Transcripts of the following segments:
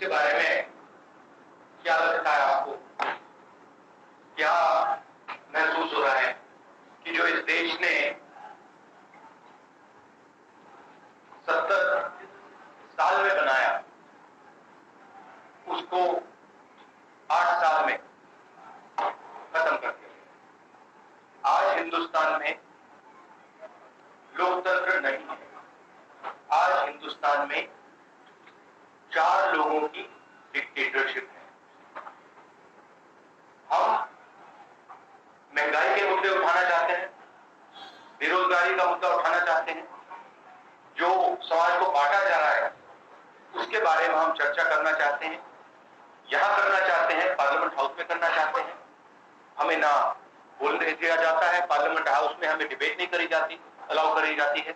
उसके बारे में क्या लगता है आपको? क्या महसूस हो रहा है कि जो इस देश ने 70 साल में बनाया उसको 8 साल में खत्म कर दिया? आज हिंदुस्तान में लोकतंत्र नहीं है। आज हिंदुस्तान में 4 लोगों की डिक्टेटरशिप है। हम महंगाई के मुद्दे उठाना चाहते हैं, बेरोजगारी का मुद्दा उठाना चाहते हैं, जो समाज को बांटा जा रहा है उसके बारे में हम चर्चा करना चाहते हैं। यहां करना चाहते हैं, पार्लियामेंट हाउस में करना चाहते हैं। हमें ना बोलने दिया जाता है, पार्लियामेंट हाउस में हमें डिबेट नहीं करी जाती, अलाउ करी जाती है,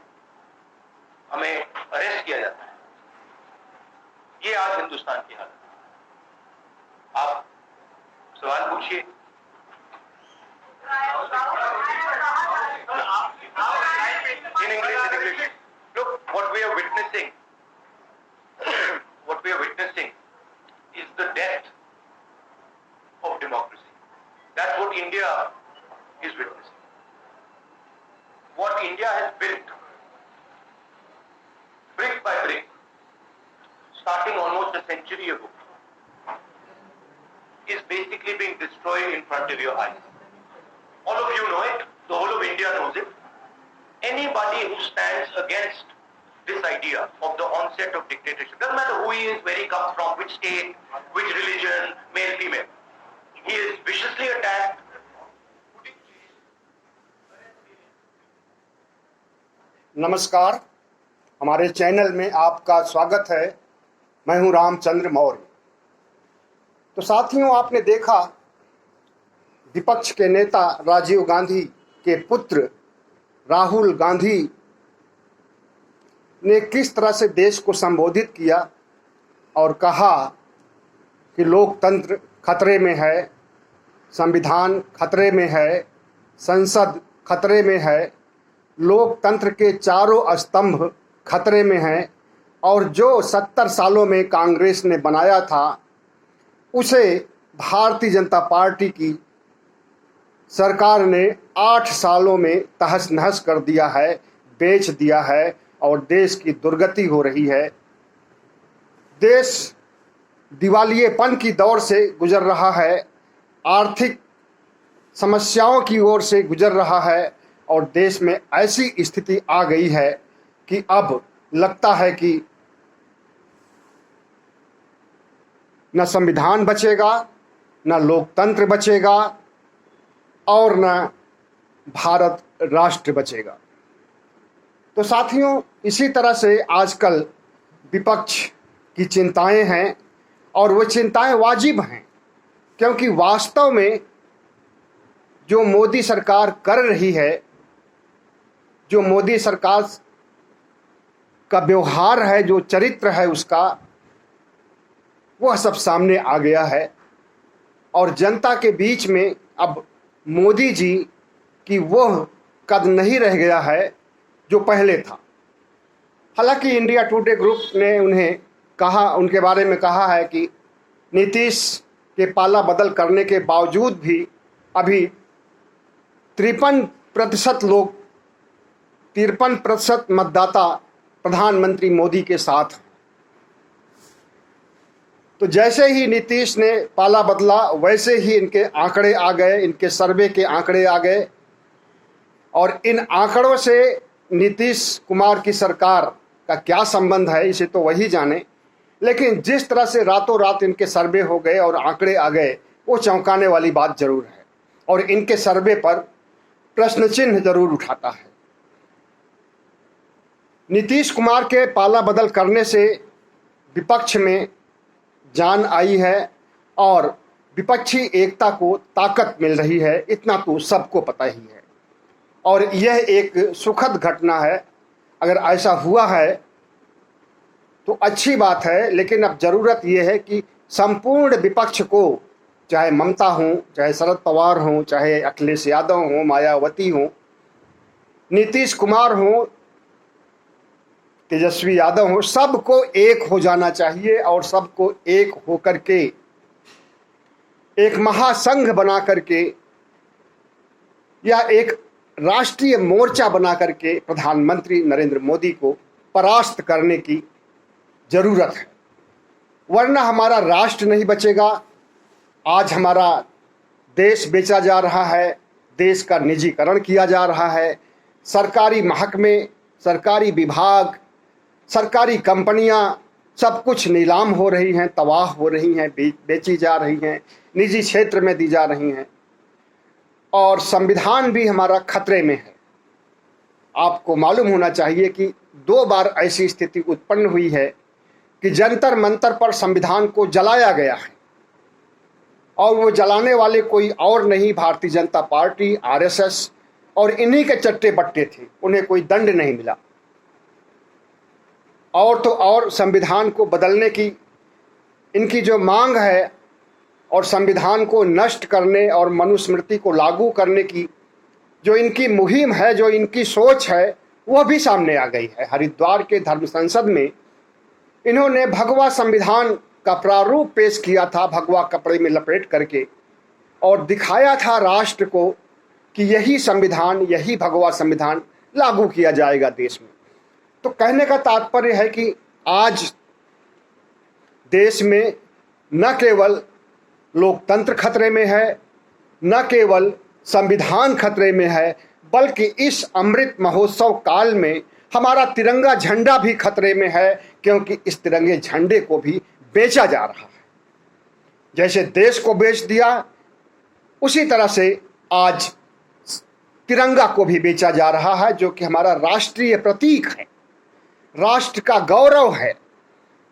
हमें अरेस्ट किया जाता है। ये आज हिंदुस्तान की हालत है। आप सवाल पूछिए। In English. Look, what we are witnessing is the death of democracy. That's what India is witnessing. What India has built, brick by brick, starting almost a century ago, is basically being destroyed in front of your eyes. All of you know it. The whole of India knows it. Anybody who stands against this idea of the onset of dictatorship, doesn't matter who he is, where he comes from, which state, which religion, male, female, he is viciously attacked. नमस्कार, हमारे channel में आपका स्वागत है। मैं हूं रामचंद्र मौर्य। तो साथियों, आपने देखा विपक्ष के नेता राजीव गांधी के पुत्र राहुल गांधी ने किस तरह से देश को संबोधित किया और कहा कि लोकतंत्र खतरे में है, संविधान खतरे में है, संसद खतरे में है, लोकतंत्र के चारों स्तंभ खतरे में हैं और जो 70 सालों में कांग्रेस ने बनाया था उसे भारतीय जनता पार्टी की सरकार ने 8 सालों में तहस नहस कर दिया है, बेच दिया है और देश की दुर्गति हो रही है। देश दिवालियेपन की दौर से गुजर रहा है, आर्थिक समस्याओं की ओर से गुजर रहा है और देश में ऐसी स्थिति आ गई है कि अब लगता है कि न संविधान बचेगा, न लोकतंत्र बचेगा और न भारत राष्ट्र बचेगा। तो साथियों, इसी तरह से आजकल विपक्ष की चिंताएं हैं और वो चिंताएं वाजिब हैं, क्योंकि वास्तव में जो मोदी सरकार कर रही है, जो मोदी सरकार का व्यवहार है, जो चरित्र है उसका, वह सब सामने आ गया है और जनता के बीच में अब मोदी जी की वह कद नहीं रह गया है जो पहले था। हालांकि इंडिया टुडे ग्रुप ने उनके बारे में कहा है कि नीतीश के पाला बदल करने के बावजूद भी अभी 53% मतदाता प्रधानमंत्री मोदी के साथ हैं। तो जैसे ही नीतीश ने पाला बदला वैसे ही इनके आंकड़े आ गए, इनके सर्वे के आंकड़े आ गए और इन आंकड़ों से नीतीश कुमार की सरकार का क्या संबंध है इसे तो वही जाने, लेकिन जिस तरह से रातों रात इनके सर्वे हो गए और आंकड़े आ गए वो चौंकाने वाली बात जरूर है और इनके सर्वे पर प्रश्न चिन्ह जरूर उठाता है। नीतीश कुमार के पाला बदल करने से विपक्ष में जान आई है और विपक्षी एकता को ताकत मिल रही है, इतना तो सबको पता ही है और यह एक सुखद घटना है। अगर ऐसा हुआ है तो अच्छी बात है, लेकिन अब ज़रूरत यह है कि संपूर्ण विपक्ष को, चाहे ममता हो, चाहे शरद पवार हो, चाहे अखिलेश यादव हो, मायावती हो, नीतीश कुमार हो, तेजस्वी यादव हो, सबको एक हो जाना चाहिए और सबको एक होकर के एक महासंघ बना करके या एक राष्ट्रीय मोर्चा बना करके प्रधानमंत्री नरेंद्र मोदी को परास्त करने की जरूरत है, वरना हमारा राष्ट्र नहीं बचेगा। आज हमारा देश बेचा जा रहा है, देश का निजीकरण किया जा रहा है, सरकारी महकमे, सरकारी विभाग, सरकारी कंपनियां सब कुछ नीलाम हो रही हैं, तबाह हो रही हैं, बेची जा रही हैं, निजी क्षेत्र में दी जा रही हैं और संविधान भी हमारा खतरे में है। आपको मालूम होना चाहिए कि 2 बार ऐसी स्थिति उत्पन्न हुई है कि जंतर मंतर पर संविधान को जलाया गया है और वो जलाने वाले कोई और नहीं, भारतीय जनता पार्टी, आरएसएस और इन्हीं के चट्टे बट्टे थे, उन्हें कोई दंड नहीं मिला। और तो और संविधान को बदलने की इनकी जो मांग है और संविधान को नष्ट करने और मनुस्मृति को लागू करने की जो इनकी मुहिम है, जो इनकी सोच है, वह भी सामने आ गई है। हरिद्वार के धर्म संसद में इन्होंने भगवा संविधान का प्रारूप पेश किया था, भगवा कपड़े में लपेट करके, और दिखाया था राष्ट्र को कि यही संविधान, यही भगवा संविधान लागू किया जाएगा देश में। तो कहने का तात्पर्य है कि आज देश में न केवल लोकतंत्र खतरे में है, न केवल संविधान खतरे में है, बल्कि इस अमृत महोत्सव काल में हमारा तिरंगा झंडा भी खतरे में है, क्योंकि इस तिरंगे झंडे को भी बेचा जा रहा है। जैसे देश को बेच दिया, उसी तरह से आज तिरंगा को भी बेचा जा रहा है, जो कि हमारा राष्ट्रीय प्रतीक है, राष्ट्र का गौरव है,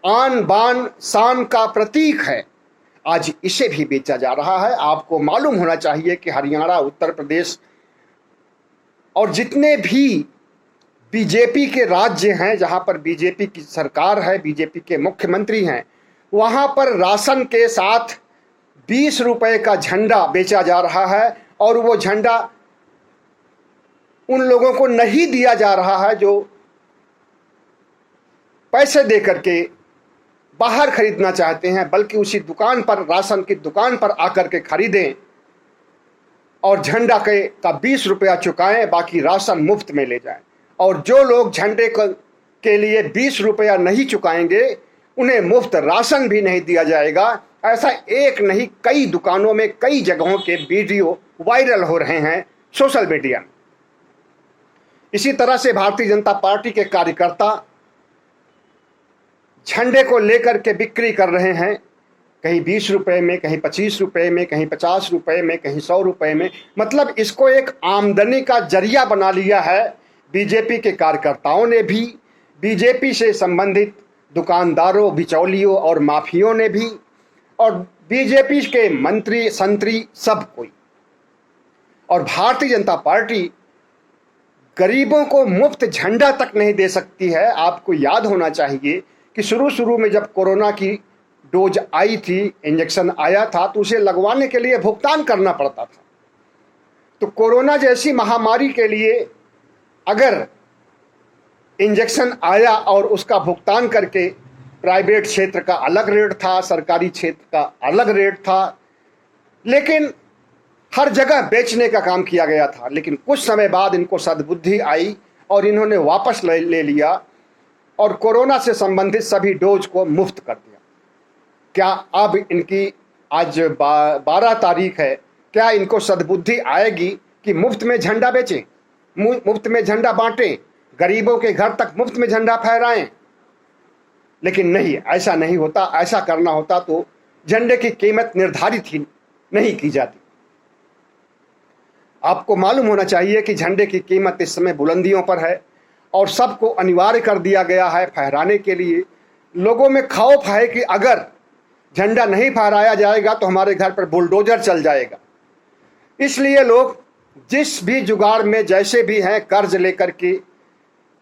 आन बान शान का प्रतीक है। आज इसे भी बेचा जा रहा है। आपको मालूम होना चाहिए कि हरियाणा, उत्तर प्रदेश और जितने भी बीजेपी के राज्य हैं, जहां पर बीजेपी की सरकार है, बीजेपी के मुख्यमंत्री हैं, वहां पर राशन के साथ 20 रुपए का झंडा बेचा जा रहा है और वो झंडा उन लोगों को नहीं दिया जा रहा है जो पैसे दे करके बाहर खरीदना चाहते हैं, बल्कि उसी दुकान पर, राशन की दुकान पर आकर के खरीदें और झंडा का 20 रुपया चुकाएं, बाकी राशन मुफ्त में ले जाएं। और जो लोग झंडे के लिए 20 रुपया नहीं चुकाएंगे, उन्हें मुफ्त राशन भी नहीं दिया जाएगा। ऐसा एक नहीं, कई दुकानों में, कई जगहों के वीडियो वायरल हो रहे हैं सोशल मीडिया में। इसी तरह से भारतीय जनता पार्टी के कार्यकर्ता झंडे को लेकर के बिक्री कर रहे हैं, कहीं 20 रुपए में, कहीं 25 रुपए में, कहीं 50 रुपए में, कहीं 100 रुपए में। मतलब इसको एक आमदनी का जरिया बना लिया है बीजेपी के कार्यकर्ताओं ने भी, बीजेपी से संबंधित दुकानदारों, बिचौलियों और माफियों ने भी, और बीजेपी के मंत्री संतरी सब कोई। और भारतीय जनता पार्टी गरीबों को मुफ्त झंडा तक नहीं दे सकती है। आपको याद होना चाहिए कि शुरू में जब कोरोना की डोज आई थी, इंजेक्शन आया था, तो उसे लगवाने के लिए भुगतान करना पड़ता था। तो कोरोना जैसी महामारी के लिए अगर इंजेक्शन आया और उसका भुगतान करके, प्राइवेट क्षेत्र का अलग रेट था, सरकारी क्षेत्र का अलग रेट था, लेकिन हर जगह बेचने का काम किया गया था। लेकिन कुछ समय बाद इनको सद्बुद्धि आई और इन्होंने वापस ले लिया और कोरोना से संबंधित सभी डोज को मुफ्त कर दिया। क्या अब इनकी, आज 12 तारीख है, क्या इनको सद्बुद्धि आएगी कि मुफ्त में झंडा बेचें, मुफ्त में झंडा बांटें, गरीबों के घर तक मुफ्त में झंडा फहराएं? लेकिन नहीं, ऐसा नहीं होता। ऐसा करना होता तो झंडे की कीमत निर्धारित ही नहीं की जाती। आपको मालूम होना चाहिए कि झंडे की कीमत इस समय बुलंदियों पर है और सबको अनिवार्य कर दिया गया है फहराने के लिए। लोगों में खौफ है कि अगर झंडा नहीं फहराया जाएगा तो हमारे घर पर बुलडोजर चल जाएगा। इसलिए लोग जिस भी जुगाड़ में, जैसे भी हैं, कर्ज लेकर के,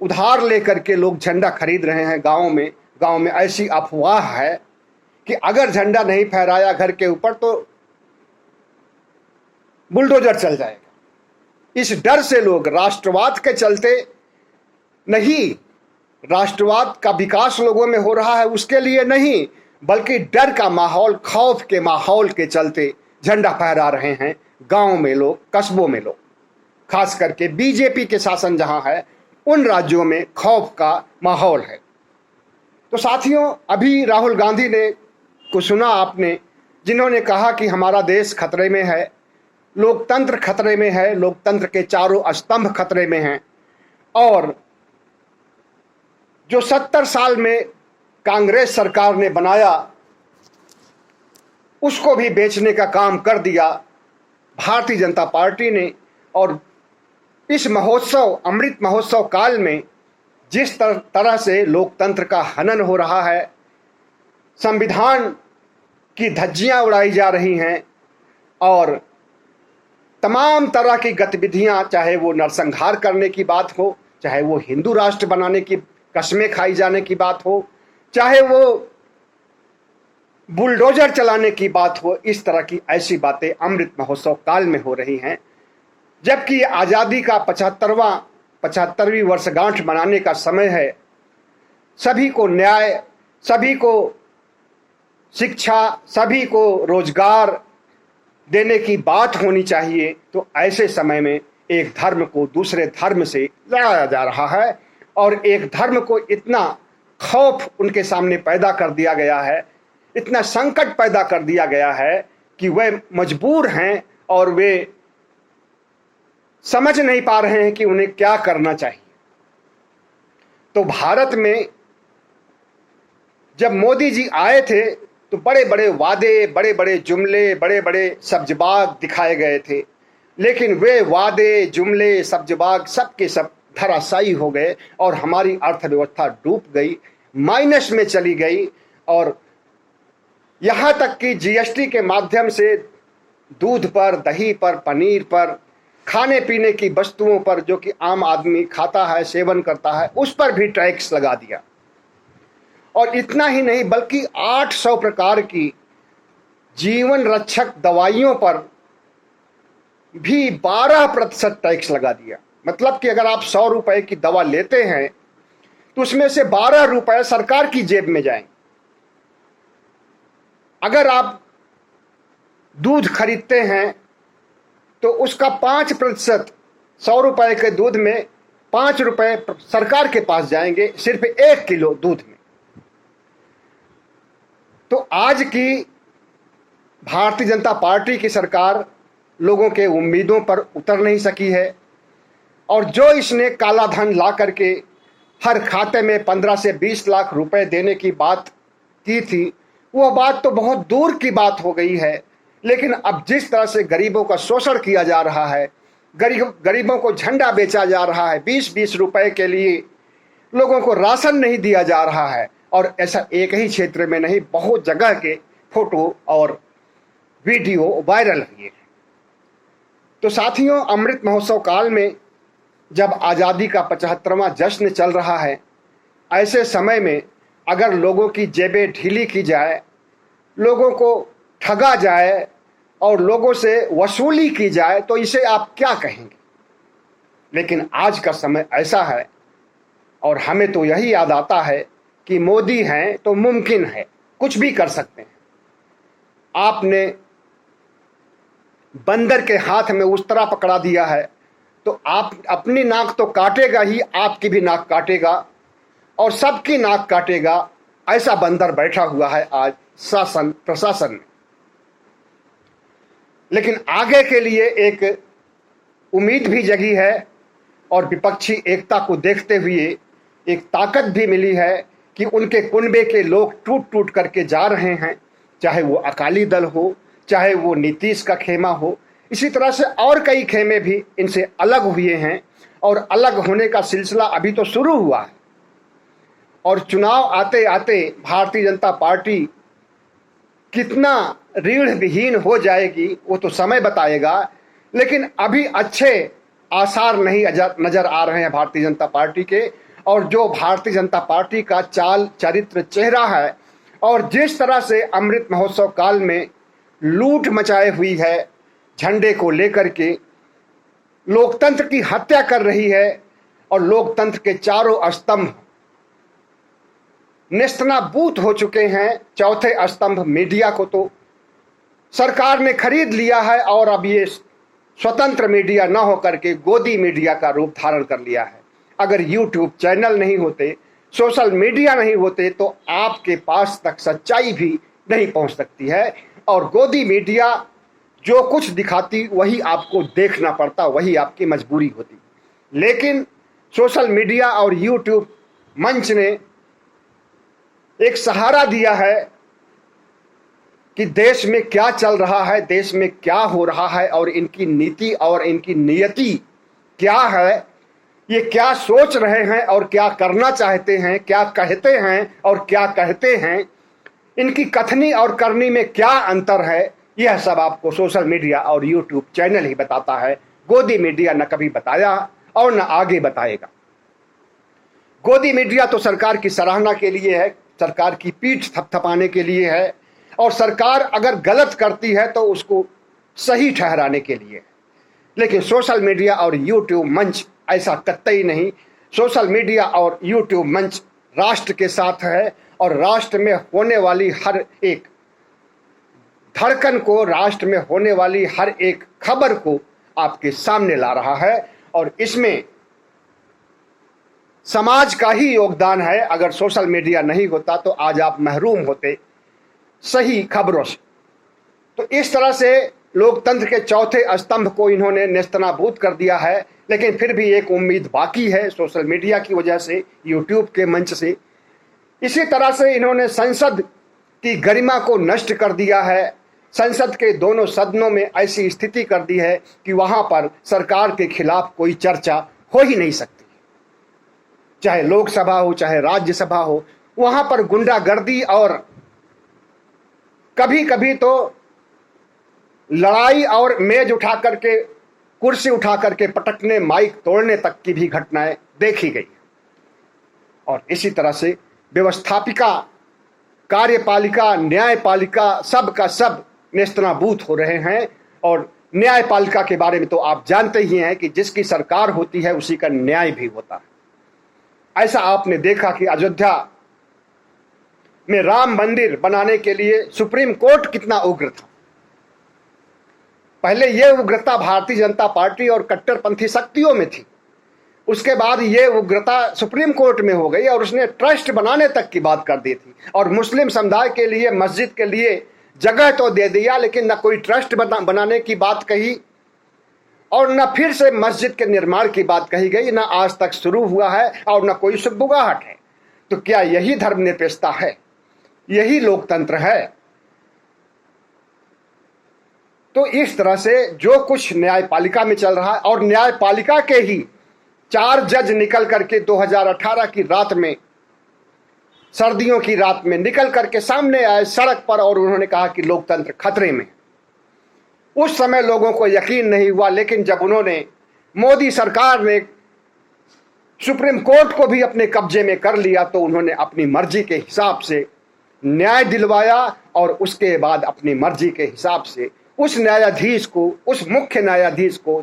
उधार लेकर के लोग झंडा खरीद रहे हैं। गांव में ऐसी अफवाह है कि अगर झंडा नहीं फहराया घर के ऊपर तो बुलडोजर चल जाएगा। इस डर से लोग राष्ट्रवाद के चलते नहीं, राष्ट्रवाद का विकास लोगों में हो रहा है उसके लिए नहीं, बल्कि डर का माहौल, खौफ के माहौल के चलते झंडा फहरा रहे हैं गांव में लोग, कस्बों में लोग। खास करके बीजेपी के शासन जहां है उन राज्यों में खौफ का माहौल है। तो साथियों, अभी राहुल गांधी ने को सुना आपने, जिन्होंने कहा कि हमारा देश खतरे में है, लोकतंत्र खतरे में है, लोकतंत्र के चारों स्तंभ खतरे में हैं, और जो 70 साल में कांग्रेस सरकार ने बनाया उसको भी बेचने का काम कर दिया भारतीय जनता पार्टी ने। और इस महोत्सव, अमृत महोत्सव काल में जिस तरह से लोकतंत्र का हनन हो रहा है, संविधान की धज्जियां उड़ाई जा रही हैं और तमाम तरह की गतिविधियां, चाहे वो नरसंहार करने की बात हो, चाहे वो हिंदू राष्ट्र बनाने की कस्में खाई जाने की बात हो, चाहे वो बुलडोजर चलाने की बात हो, इस तरह की ऐसी बातें अमृत महोत्सव काल में हो रही हैं। जबकि आज़ादी का 75वीं वर्षगांठ मनाने का समय है। सभी को न्याय, सभी को शिक्षा, सभी को रोजगार देने की बात होनी चाहिए। तो ऐसे समय में एक धर्म को दूसरे धर्म से लड़ाया जा रहा है और एक धर्म को इतना खौफ उनके सामने पैदा कर दिया गया है, इतना संकट पैदा कर दिया गया है कि वे मजबूर हैं और वे समझ नहीं पा रहे हैं कि उन्हें क्या करना चाहिए। तो भारत में जब मोदी जी आए थे तो बड़े बड़े वादे, बड़े बड़े जुमले, बड़े बड़े सब्जबाग दिखाए गए थे, लेकिन वे वादे, जुमले, सब्जबाग सब के सब धराशायी हो गए और हमारी अर्थव्यवस्था डूब गई, माइनस में चली गई। और यहाँ तक कि जीएसटी के माध्यम से दूध पर, दही पर, पनीर पर, खाने पीने की वस्तुओं पर जो कि आम आदमी खाता है, सेवन करता है, उस पर भी टैक्स लगा दिया। और इतना ही नहीं बल्कि 800 प्रकार की जीवन रक्षक दवाइयों पर भी 12% टैक्स लगा दिया। मतलब कि अगर आप 100 रुपए की दवा लेते हैं तो उसमें से 12 रुपए सरकार की जेब में जाएंगे। अगर आप दूध खरीदते हैं तो उसका 5%, 100 रुपए के दूध में 5 रुपए सरकार के पास जाएंगे सिर्फ 1 किलो दूध में। तो आज की भारतीय जनता पार्टी की सरकार लोगों के उम्मीदों पर उतर नहीं सकी है और जो इसने काला धन ला करके हर खाते में 15 से 20 लाख रुपए देने की बात की थी, वह बात तो बहुत दूर की बात हो गई है। लेकिन अब जिस तरह से गरीबों का शोषण किया जा रहा है, गरीबों को झंडा बेचा जा रहा है, 20-20 रुपए के लिए लोगों को राशन नहीं दिया जा रहा है, और ऐसा एक ही क्षेत्र में नहीं, बहुत जगह के फोटो और वीडियो वायरल हुए हैं। तो साथियों, अमृत महोत्सव काल में जब आज़ादी का 75वां जश्न चल रहा है, ऐसे समय में अगर लोगों की जेबें ढीली की जाए, लोगों को ठगा जाए और लोगों से वसूली की जाए, तो इसे आप क्या कहेंगे। लेकिन आज का समय ऐसा है और हमें तो यही याद आता है कि मोदी हैं तो मुमकिन है, कुछ भी कर सकते हैं। आपने बंदर के हाथ में उस तरह पकड़ा दिया है तो आप अपनी नाक तो काटेगा ही, आपकी भी नाक काटेगा और सबकी नाक काटेगा। ऐसा बंदर बैठा हुआ है आज शासन प्रशासन में। लेकिन आगे के लिए एक उम्मीद भी जगी है और विपक्षी एकता को देखते हुए एक ताकत भी मिली है कि उनके कुनबे के लोग टूट टूट करके जा रहे हैं, चाहे वो अकाली दल हो, चाहे वो नीतीश का खेमा हो। इसी तरह से और कई खेमे भी इनसे अलग हुए हैं और अलग होने का सिलसिला अभी तो शुरू हुआ है। और चुनाव आते आते भारतीय जनता पार्टी कितना रीढ़ विहीन हो जाएगी वो तो समय बताएगा, लेकिन अभी अच्छे आसार नहीं नजर आ रहे हैं भारतीय जनता पार्टी के। और जो भारतीय जनता पार्टी का चाल चरित्र चेहरा है और जिस तरह से अमृत महोत्सव काल में लूट मचाए हुई है, झंडे को लेकर के लोकतंत्र की हत्या कर रही है और लोकतंत्र के चारों स्तंभ नेस्तनाबूत हो चुके हैं। चौथे स्तंभ मीडिया को तो सरकार ने खरीद लिया है और अब ये स्वतंत्र मीडिया न होकर के गोदी मीडिया का रूप धारण कर लिया है। अगर यूट्यूब चैनल नहीं होते, सोशल मीडिया नहीं होते, तो आपके पास तक सच्चाई भी नहीं पहुंच सकती है और गोदी मीडिया जो कुछ दिखाती वही आपको देखना पड़ता, वही आपकी मजबूरी होती। लेकिन सोशल मीडिया और यूट्यूब मंच ने एक सहारा दिया है कि देश में क्या चल रहा है, देश में क्या हो रहा है और इनकी नीति और इनकी नियति क्या है, ये क्या सोच रहे हैं और क्या करना चाहते हैं, क्या कहते हैं और क्या कहते हैं, इनकी कथनी और करनी में क्या अंतर है, यह सब आपको सोशल मीडिया और यूट्यूब चैनल ही बताता है। गोदी मीडिया न कभी बताया और न आगे बताएगा। गोदी मीडिया तो सरकार की सराहना के लिए है, सरकार की पीठ थपथपाने के लिए है और सरकार अगर गलत करती है तो उसको सही ठहराने के लिए। लेकिन सोशल मीडिया और यूट्यूब मंच ऐसा कतई नहीं। सोशल मीडिया और यूट्यूब मंच राष्ट्र के साथ है और राष्ट्र में होने वाली हर एक धड़कन को, राष्ट्र में होने वाली हर एक खबर को आपके सामने ला रहा है और इसमें समाज का ही योगदान है। अगर सोशल मीडिया नहीं होता तो आज आप महरूम होते सही खबरों से। तो इस तरह से लोकतंत्र के चौथे स्तंभ को इन्होंने नेस्तनाबूद कर दिया है। लेकिन फिर भी एक उम्मीद बाकी है सोशल मीडिया की वजह से, यूट्यूब के मंच से। इसी तरह से इन्होंने संसद की गरिमा को नष्ट कर दिया है। संसद के दोनों सदनों में ऐसी स्थिति कर दी है कि वहां पर सरकार के खिलाफ कोई चर्चा हो ही नहीं सकती। चाहे लोकसभा हो चाहे राज्यसभा हो, वहां पर गुंडागर्दी और कभी कभी तो लड़ाई और मेज उठा करके, कुर्सी उठा करके पटकने, माइक तोड़ने तक की भी घटनाएं देखी गई। और इसी तरह से व्यवस्थापिका, कार्यपालिका, न्यायपालिका सब का सब नेस्तनाबूत हो रहे हैं। और न्यायपालिका के बारे में तो आप जानते ही हैं कि जिसकी सरकार होती है उसी का न्याय भी होता है। ऐसा आपने देखा कि अयोध्या में राम मंदिर बनाने के लिए सुप्रीम कोर्ट कितना उग्र था। पहले यह उग्रता भारतीय जनता पार्टी और कट्टरपंथी शक्तियों में थी, उसके बाद ये उग्रता सुप्रीम कोर्ट में हो गई और उसने ट्रस्ट बनाने तक की बात कर दी थी और मुस्लिम समुदाय के लिए, मस्जिद के लिए जगह तो दे दिया, लेकिन न कोई ट्रस्ट बनाने की बात कही और न फिर से मस्जिद के निर्माण की बात कही गई, न आज तक शुरू हुआ है और न कोई सुगबुगाहट है। तो क्या यही धर्मनिरपेक्षता है? यही लोकतंत्र है? तो इस तरह से जो कुछ न्यायपालिका में चल रहा है, और न्यायपालिका के ही 4 जज निकल करके 2018 की रात में, सर्दियों की रात में निकल करके सामने आए सड़क पर और उन्होंने कहा कि लोकतंत्र खतरे में। उस समय लोगों को यकीन नहीं हुआ, लेकिन जब उन्होंने, मोदी सरकार ने सुप्रीम कोर्ट को भी अपने कब्जे में कर लिया तो उन्होंने अपनी मर्जी के हिसाब से न्याय दिलवाया और उसके बाद अपनी मर्जी के हिसाब से उस न्यायाधीश को, उस मुख्य न्यायाधीश को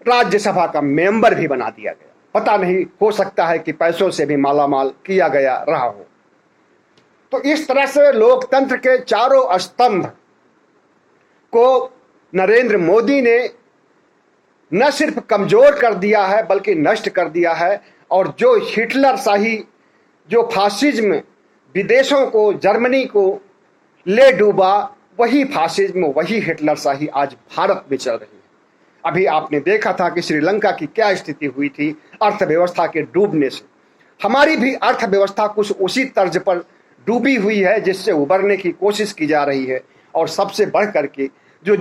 राज्यसभा का मेंबर भी बना दिया गया। पता नहीं, हो सकता है कि पैसों से भी मालामाल किया गया रहा हो। तो इस तरह से लोकतंत्र के चारों स्तंभ को नरेंद्र मोदी ने न सिर्फ कमजोर कर दिया है बल्कि नष्ट कर दिया है। और जो हिटलर शाही, जो फासिज्म विदेशों को, जर्मनी को ले डूबा, वही फासिज्म, वही हिटलर शाही आज भारत में चल रही है। अभी आपने देखा था कि श्रीलंका की क्या स्थिति हुई थी अर्थव्यवस्था के डूबने से। हमारी भी अर्थव्यवस्था कुछ उसी तर्ज पर डूबी हुई है जिससे उबरने की कोशिश की जा रही है। और सबसे बढ़ करके जो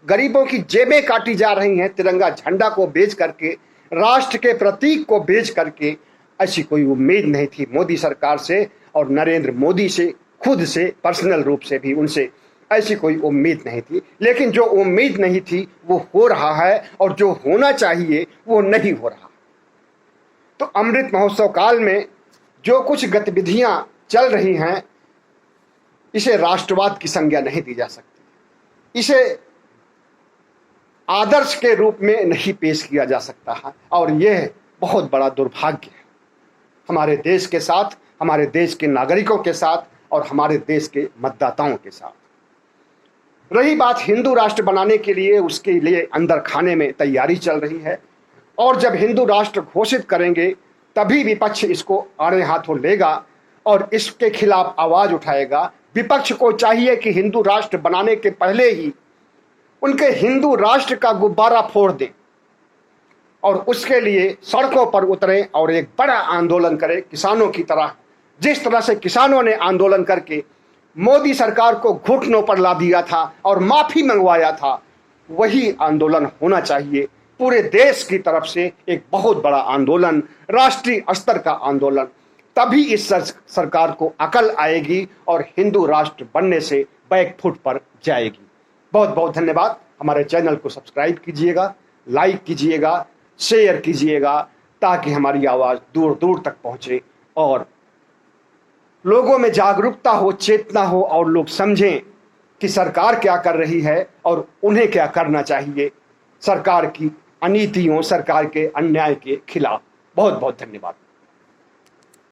गरीबों की जेबें काटी जा रही हैं, तिरंगा झंडा को बेच करके, राष्ट्र के प्रतीक को बेच करके, ऐसी कोई उम्मीद नहीं थी मोदी सरकार से और नरेंद्र मोदी से, खुद से पर्सनल रूप से भी उनसे ऐसी कोई उम्मीद नहीं थी। लेकिन जो उम्मीद नहीं थी वो हो रहा है और जो होना चाहिए वो नहीं हो रहा। तो अमृत महोत्सव काल में जो कुछ गतिविधियां चल रही हैं, इसे राष्ट्रवाद की संज्ञा नहीं दी जा सकती, इसे आदर्श के रूप में नहीं पेश किया जा सकता है। और यह बहुत बड़ा दुर्भाग्य है हमारे देश के साथ, हमारे देश के नागरिकों के साथ और हमारे देश के मतदाताओं के साथ। रही बात हिंदू राष्ट्र बनाने के लिए, उसके लिए अंदर खाने में तैयारी चल रही है और जब हिंदू राष्ट्र घोषित करेंगे तभी विपक्ष इसको आड़े हाथों लेगा और इसके खिलाफ आवाज उठाएगा। विपक्ष को चाहिए कि हिंदू राष्ट्र बनाने के पहले ही उनके हिंदू राष्ट्र का गुब्बारा फोड़ दें और उसके लिए सड़कों पर उतरें और एक बड़ा आंदोलन करें किसानों की तरह। जिस तरह से किसानों ने आंदोलन करके मोदी सरकार को घुटनों पर ला दिया था और माफी मंगवाया था, वही आंदोलन होना चाहिए। पूरे देश की तरफ से एक बहुत बड़ा आंदोलन, राष्ट्रीय स्तर का आंदोलन, तभी इस सरकार को अकल आएगी और हिंदू राष्ट्र बनने से बैकफुट पर जाएगी। बहुत बहुत धन्यवाद। हमारे चैनल को सब्सक्राइब कीजिएगा, लाइक कीजिएगा, शेयर कीजिएगा ताकि हमारी आवाज़ दूर दूर तक पहुंचे और लोगों में जागरूकता हो, चेतना हो और लोग समझें कि सरकार क्या कर रही है और उन्हें क्या करना चाहिए सरकार की अनीतियों, सरकार के अन्याय के खिलाफ। बहुत बहुत धन्यवाद।